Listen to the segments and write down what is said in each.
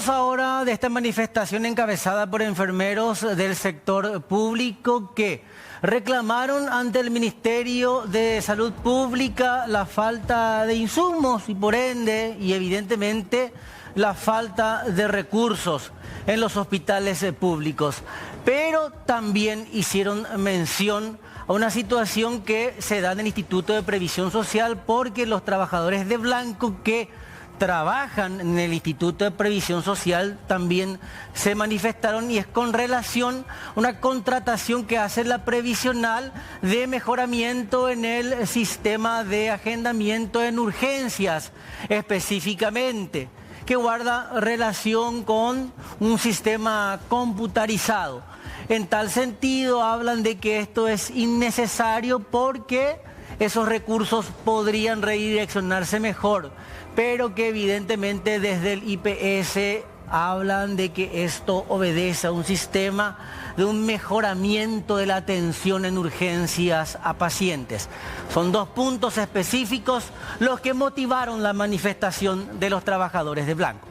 Hablamos ahora de esta manifestación encabezada por enfermeros del sector público que reclamaron ante el Ministerio de Salud Pública la falta de insumos y por ende y evidentemente la falta de recursos en los hospitales públicos. Pero también hicieron mención a una situación que se da en el Instituto de Previsión Social porque los trabajadores de blanco que trabajan en el Instituto de Previsión Social también se manifestaron y es con relación a una contratación que hace la previsional de mejoramiento en el sistema de agendamiento en urgencias específicamente, que guarda relación con un sistema computarizado. En tal sentido hablan de que esto es innecesario porque esos recursos podrían redireccionarse mejor, pero que evidentemente desde el IPS hablan de que esto obedece a un sistema de un mejoramiento de la atención en urgencias a pacientes. Son dos puntos específicos los que motivaron la manifestación de los trabajadores de blanco.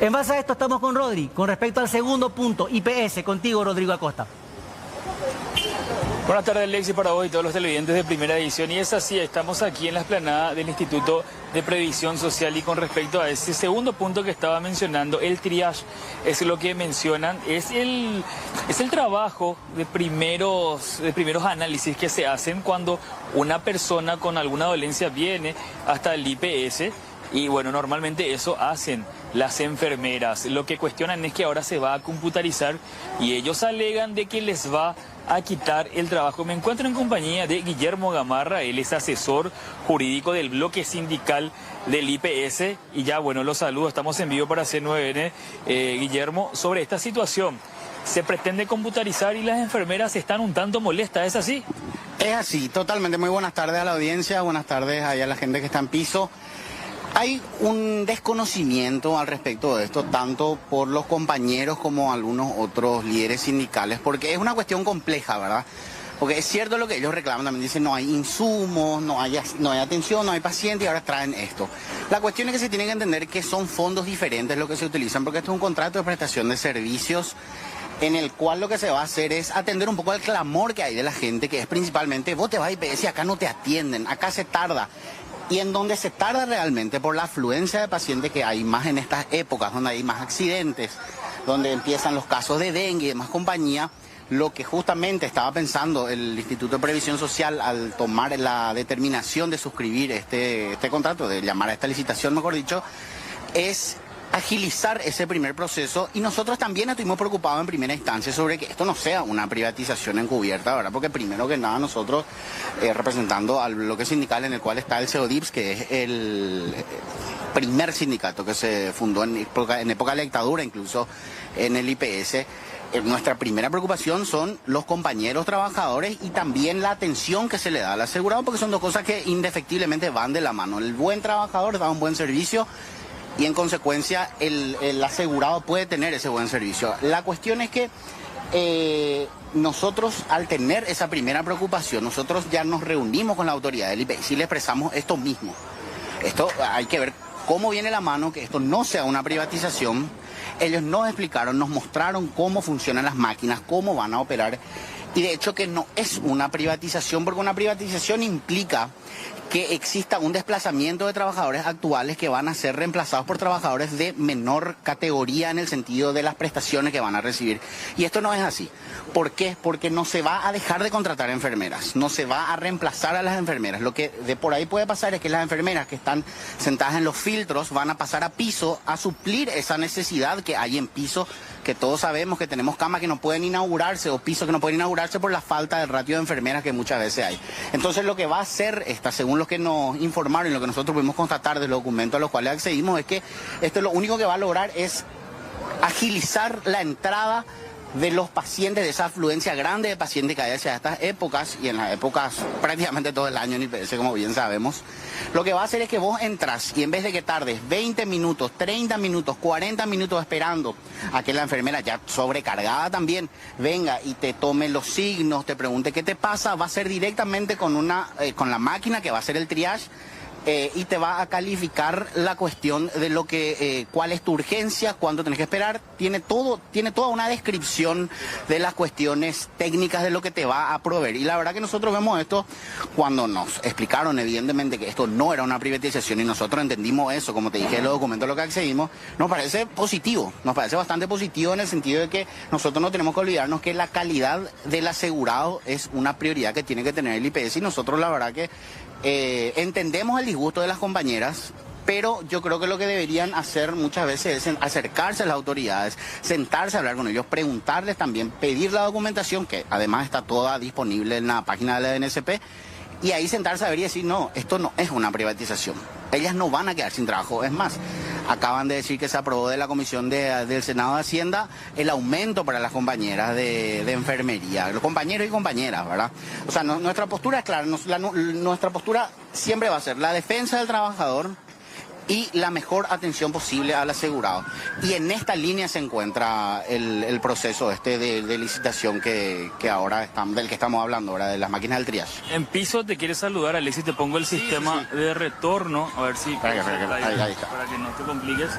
En base a esto estamos con Rodri, con respecto al segundo punto, IPS, contigo Rodrigo Acosta. Buenas tardes, Alexis, para vos y todos los televidentes de Primera Edición. Y es así, estamos aquí en la explanada del Instituto de Previsión Social y con respecto a ese segundo punto que estaba mencionando, el triage, es lo que mencionan, es el trabajo de primeros análisis que se hacen cuando una persona con alguna dolencia viene hasta el IPS. Y bueno, normalmente eso hacen las enfermeras. Lo que cuestionan es que ahora se va a computarizar y ellos alegan de que les va a quitar el trabajo. Me encuentro en compañía de Guillermo Gamarra, él es asesor jurídico del bloque sindical del IPS. Y ya, bueno, los saludo, estamos en vivo para C9N. Guillermo, sobre esta situación, ¿se pretende computarizar y las enfermeras están un tanto molestas? ¿Es así? Es así, totalmente. Muy buenas tardes a la audiencia, buenas tardes a la gente que está en piso. Hay un desconocimiento al respecto de esto, tanto por los compañeros como algunos otros líderes sindicales, porque es una cuestión compleja, ¿verdad? Porque es cierto lo que ellos reclaman, también dicen no hay insumos, no hay atención, no hay pacientes y ahora traen esto. La cuestión es que se tiene que entender que son fondos diferentes lo que se utilizan, porque esto es un contrato de prestación de servicios en el cual lo que se va a hacer es atender un poco al clamor que hay de la gente, que es principalmente, vos te vas a IPS y acá no te atienden, acá se tarda. Y en donde se tarda realmente por la afluencia de pacientes que hay más en estas épocas, donde hay más accidentes, donde empiezan los casos de dengue y demás compañía, lo que justamente estaba pensando el Instituto de Previsión Social al tomar la determinación de suscribir este contrato, de llamar a esta licitación, mejor dicho, es agilizar ese primer proceso. Y nosotros también estuvimos preocupados en primera instancia sobre que esto no sea una privatización encubierta, ¿verdad? Porque primero que nada nosotros, representando al bloque sindical en el cual está el CEODIPS, que es el primer sindicato que se fundó en época de la dictadura, incluso en el IPS, nuestra primera preocupación son los compañeros trabajadores y también la atención que se le da al asegurado, porque son dos cosas que indefectiblemente van de la mano. El buen trabajador da un buen servicio y en consecuencia el asegurado puede tener ese buen servicio. La cuestión es que nosotros, al tener esa primera preocupación, nosotros ya nos reunimos con la autoridad del IPS y le expresamos esto mismo. Esto hay que ver cómo viene la mano, que esto no sea una privatización. Ellos nos explicaron, nos mostraron cómo funcionan las máquinas, cómo van a operar. Y de hecho que no es una privatización, porque una privatización implica que exista un desplazamiento de trabajadores actuales que van a ser reemplazados por trabajadores de menor categoría en el sentido de las prestaciones que van a recibir. Y esto no es así. ¿Por qué? Porque no se va a dejar de contratar enfermeras, no se va a reemplazar a las enfermeras. Lo que de por ahí puede pasar es que las enfermeras que están sentadas en los filtros van a pasar a piso a suplir esa necesidad que hay en piso, que todos sabemos que tenemos camas que no pueden inaugurarse o pisos que no pueden inaugurarse por la falta del ratio de enfermeras que muchas veces hay. Entonces lo que va a hacer esta, según lo que nos informaron y lo que nosotros pudimos constatar de los documentos a los cuales accedimos, es que esto lo único que va a lograr es agilizar la entrada de los pacientes, de esa afluencia grande de pacientes que hay hacia estas épocas, y en las épocas prácticamente todo el año en IPS, como bien sabemos. Lo que va a hacer es que vos entras y en vez de que tardes 20 minutos, 30 minutos, 40 minutos esperando a que la enfermera, ya sobrecargada también, venga y te tome los signos, te pregunte qué te pasa, va a ser directamente con la máquina que va a hacer el triage. y te va a calificar la cuestión de lo que, cuál es tu urgencia, cuánto tenés que esperar. Tiene toda una descripción de las cuestiones técnicas de lo que te va a proveer. Y la verdad que nosotros vemos esto cuando nos explicaron evidentemente que esto no era una privatización y nosotros entendimos eso, como te dije, los documentos a los que accedimos, nos parece positivo, nos parece bastante positivo en el sentido de que nosotros no tenemos que olvidarnos que la calidad del asegurado es una prioridad que tiene que tener el IPS y nosotros la verdad que entendemos el disgusto de las compañeras, pero yo creo que lo que deberían hacer muchas veces es acercarse a las autoridades, sentarse a hablar con ellos, preguntarles también, pedir la documentación, que además está toda disponible en la página de la DNSP, y ahí sentarse a ver y decir, no, esto no es una privatización. Ellas no van a quedar sin trabajo. Es más, acaban de decir que se aprobó de la Comisión del Senado de Hacienda el aumento para las compañeras de enfermería, los compañeros y compañeras, ¿verdad? O sea, nuestra postura es clara, nuestra postura siempre va a ser la defensa del trabajador y la mejor atención posible al asegurado. Y en esta línea se encuentra el proceso de licitación que ahora del que estamos hablando, ahora de las máquinas del triage. En piso te quiere saludar, Alexis, te pongo el sistema de retorno, a ver si... Ahí está. Para que no te compliques.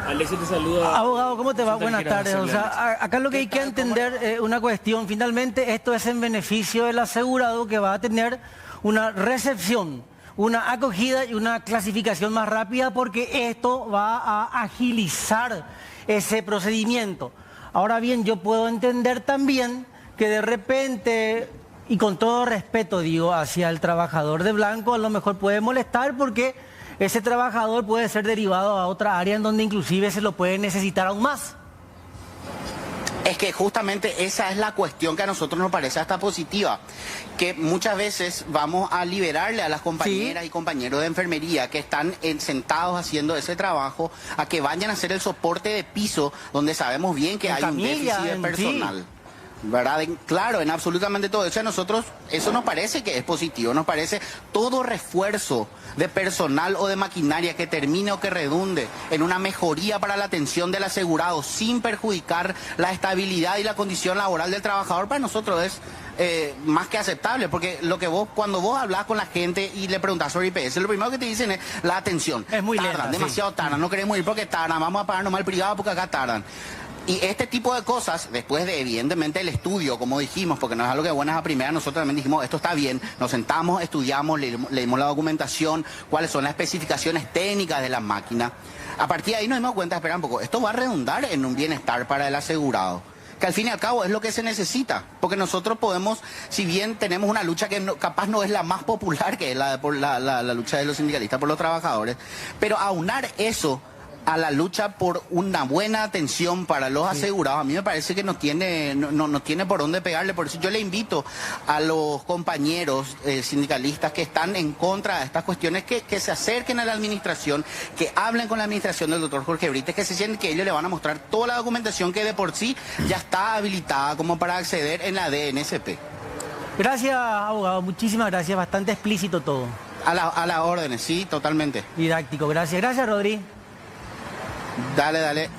Alexis te saluda. Abogado, ¿cómo te va? Buenas tardes. O sea, acá lo que hay que entender una cuestión, finalmente esto es en beneficio del asegurado que va a tener una recepción, una acogida y una clasificación más rápida porque esto va a agilizar ese procedimiento. Ahora bien, yo puedo entender también que de repente, y con todo respeto digo, hacia el trabajador de blanco, a lo mejor puede molestar porque ese trabajador puede ser derivado a otra área en donde inclusive se lo puede necesitar aún más. Es que justamente esa es la cuestión que a nosotros nos parece hasta positiva, que muchas veces vamos a liberarle a las compañeras y compañeros de enfermería que están sentados haciendo ese trabajo a que vayan a hacer el soporte de piso donde sabemos bien que hay un déficit de personal. ¿Verdad? Claro, en absolutamente todo eso. A nosotros eso nos parece que es positivo, nos parece todo refuerzo de personal o de maquinaria que termine o que redunde en una mejoría para la atención del asegurado sin perjudicar la estabilidad y la condición laboral del trabajador, para nosotros es más que aceptable, porque cuando vos hablas con la gente y le preguntas sobre IPS, lo primero que te dicen es la atención. Es muy tardan, lenta, demasiado tardan, no queremos ir porque tardan, vamos a pagar nomás el privado porque acá tardan. Y este tipo de cosas, después de evidentemente el estudio, como dijimos, porque no es algo que buenas a primeras, nosotros también dijimos, esto está bien, nos sentamos, estudiamos, leímos la documentación, cuáles son las especificaciones técnicas de la máquina. A partir de ahí nos dimos cuenta, espera un poco, esto va a redundar en un bienestar para el asegurado, que al fin y al cabo es lo que se necesita, porque nosotros podemos, si bien tenemos una lucha que capaz no es la más popular, que es la lucha de los sindicalistas por los trabajadores, pero aunar eso a la lucha por una buena atención para los asegurados, a mí me parece que no tiene por dónde pegarle. Por eso yo le invito a los compañeros sindicalistas que están en contra de estas cuestiones que se acerquen a la administración, que hablen con la administración del doctor Jorge Brites, que se sienten que ellos le van a mostrar toda la documentación que de por sí ya está habilitada como para acceder en la DNSP. Gracias, abogado, muchísimas gracias, bastante explícito todo. A las órdenes, sí, totalmente. Didáctico, gracias. Gracias, Rodri. Dale.